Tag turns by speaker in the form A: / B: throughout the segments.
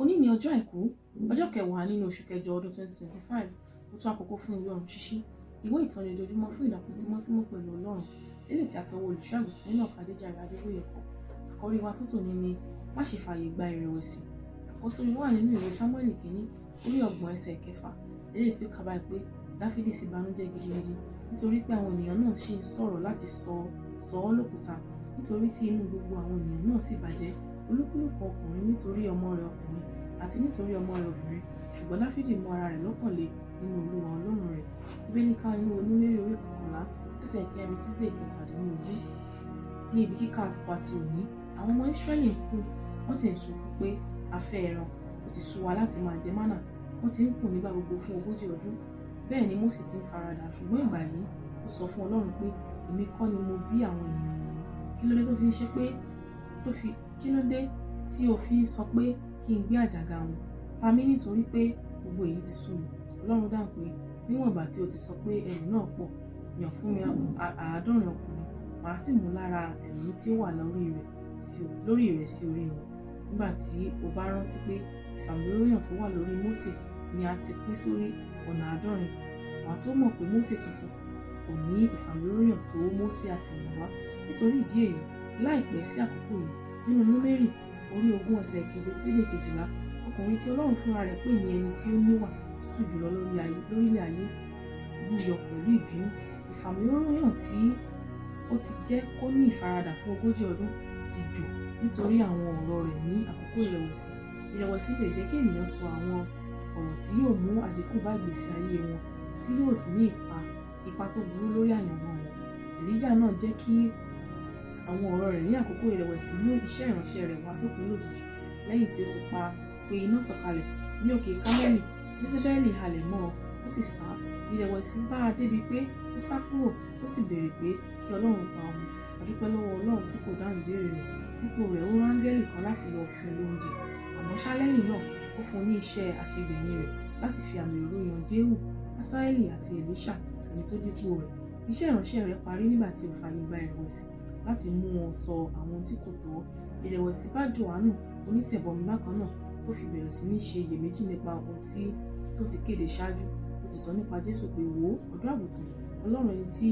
A: Òní ni ọjọ́ àìkú, ọjọ́ kẹwàá nínú oṣù kẹjọ ọdún 2025. Ó tó àkókò fún ìwé ọ̀run ṣíṣí, ìwé ìtọ́ni ojoojúmọ́ fún ìdàpọ̀ tímọ́tímọ́ pẹ̀lú Ọlọ́run, eléyìí tí àtọwọ́ olùṣọ́ àgùntàn Enoch Adéjàre Adébóyè kọ. Àkọ́rí wa fún tòní ni má ṣe fààyè gba ìrẹ̀wẹ̀sì. Àkọ́sórí wà nínú ìwé Sámúẹ́lì kìíní orí 30 ẹsẹ̀ 6, eléyìí tí ó kà báyìí pé Dáfídì sì bànújẹ́ gidigidi nítorí pé àwọn ènìyàn náà ṣì ń sọ̀rọ̀ láti sọ ọ́ lókùúta, nítorí tí inú gbogbo àwọn ènìyàn náà sì bàjẹ́, olúkúlùkù ọkùnrin nítorí ọmọ rẹ̀ ọkùnrin àti nítorí ọmọ rẹ̀ obìnrin. Ṣùgbọ́n Dáfídì mú ara rẹ̀ lọ́kàn le nínú Olúwa Ọlọ́run rẹ̀. Bíbélì kà nínú Númérì orí 11 ẹsẹ̀ 4 títí dé 17. Ní ibi kíkà àtùpà ti òní, àwọn ọmọ Ísírẹ́lì ń kùn, wọ́n sì ń sunkún pé a fẹ́ ẹran, ó ti sú wa láti máa jẹ mánà. Wọ́n ti ń kùn nígbà gbogbo fún 40 ọdún. Bẹ́ẹ̀ ni Mósè ti ń faradà, ṣùgbọ́n ìgbà yìí ó sọ fún Ọlọ́run pé èmi kọ́ ni mo bí àwọn ènìyàn wọ̀nyí. Kí ló dé tí o fi ń sọ pé kí n gbé àjàgà wọn? Pa mí nítorí pé gbogbo èyí ti sú mi. Ọlọ́run dáhùn pé níwọ̀n ìgbà tí o ti sọ pé ẹrù náà pọ̀, yàn fún mi 70 ọkùnrin, màá sì mú lára ẹ̀mí tí ó wà lórí rẹ̀ sí orí wọn. Nígbà tí o bá rántí pé ìfàmìróyàn tó wà lórí Mósè ni a ti pín sórí ọ̀nà 70, wàá tó mọ̀ pé Mósè tuntun kò ní ìfàmìróyàn tó Mósè àtẹ̀yìnwá. Nítorí ìdí èyí, láìpẹ́ sí àkókò yìí, nínú Númérì orí 20 ẹsẹ̀ 7 sí 12, ọkùnrin tí Ọlọ́run fúnra rẹ̀ pè ní ẹni tí ó níwà tútù jùlọ lórílẹ̀ ayé búyọ pẹ̀lú ìbínú. Ìfàmìróyàn tí ó ti jẹ́ kó ní ìfaradà fún 40 ọdún ti jò nítorí àwọn ọ̀rọ̀ rẹ̀ ní àkókò ìrẹ̀wẹ̀sì. Ìrẹ̀wẹ̀sì lè jẹ́ kí ènìyàn sọ àwọn ọ̀rọ̀ tí yóò mú àdínkù bá ìgbésí ayé wọn, tí yóò ní ipa tó burú lórí àyànmọ́ wọn. Èlíjà náà jẹ́ kí àwọn ọ̀rọ̀ rẹ̀ ní àkókò ìrẹ̀wẹ̀sì mú iṣẹ́ ìránṣẹ́ rẹ̀ wá sópin lójijì. Lẹ́yìn tí ó ti pe iná sọ̀kalẹ̀ ní òkè Kámẹ́lì, Jésébẹ́lì halẹ̀ mọ́ ọ, ó sì sá. Ìrẹ̀wẹ̀sì bá a débi pé ó sá kúrò, ó sì béèrè pé kí Ọlọ́run pa òun. A dúpẹ́ lọ́wọ́ Ọlọ́run tí kò dáhùn ìbéèrè rẹ̀. Dípò rẹ̀, ó rán áńgẹ́lì kan láti lọ fún un lóúnjẹ. Àmọ́ ṣá lẹ́yìn náà, ó fún un ní iṣẹ́ àṣegbẹ̀yìn rẹ̀ láti fi àmì òróró yan Jéhù, Ásáélì àti Èlíṣà, ẹni tó dípò rẹ̀. Iṣẹ́ ìránṣẹ́ rẹ̀ parí nígbà tí ó fààyè gba ìrẹ̀wẹ̀sì láti mú wọn sọ àwọn ohun tí kò tọ́. Ìrẹ̀wẹ̀sì bá Jòhánù onítẹ̀bọmi bákan náà, tó fi bẹ̀rẹ̀ sí ní ṣe iyèméjì nípa ohun tó ti kéde ṣáájú. Ó ti sọ nípa Jésù pé wò ó, ọ̀dọ́-àgùntàn Ọlọ́run, ẹni tí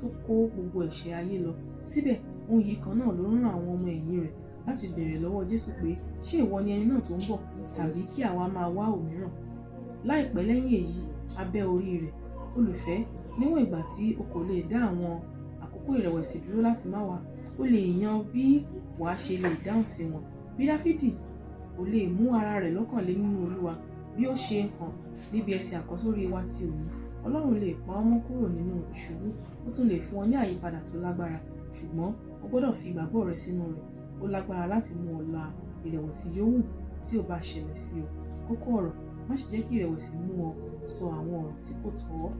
A: tó kó gbogbo ẹ̀ṣẹ̀ ayé lọ. Síbẹ̀ ohun yìí kan náà ló rán àwọn ọmọ ẹ̀yìn rẹ̀ láti béèrè lọ́wọ́ Jésù pé ṣé ìwọ ni ẹni náà tó ń bọ̀, tàbí kí àwa máa wá òmíràn? Láìpẹ́ lẹ́yìn èyí, a bẹ́ orí rẹ̀. Olùfẹ́, níwọ̀n ìgbà tí o kò lè dá àwọn àkókò ìrẹ̀wẹ̀sì dúró láti má wá, o lè yan bí wàá ṣe lè dáhùn sí wọn. Bí Dáfídì ò lè mú ara rẹ̀ lọ́kàn le nínú Olúwa bí ó ṣe hàn níbi ẹsẹ̀ àkọ́sórí wa ti òní, Ọlọ́run lè pa ọ́ mọ́ kúrò nínú ìṣubú. Ó tún lè fún ọ ní àyípadà tó lágbára, ṣùgbọ́n o gbọ́dọ̀ fi ìgbàgbọ́ rẹ sínú rẹ̀. Ó lágbára láti mú ọ la ìrẹ̀wẹ̀sì yòówù tí ó bá ṣẹlẹ̀ sí ọ. Kókó ọ̀rọ̀: má ṣe jẹ́ kí ìrẹ̀wẹ̀sì mú ọ sọ àwọn ọ̀rọ̀ tí kò tọ́.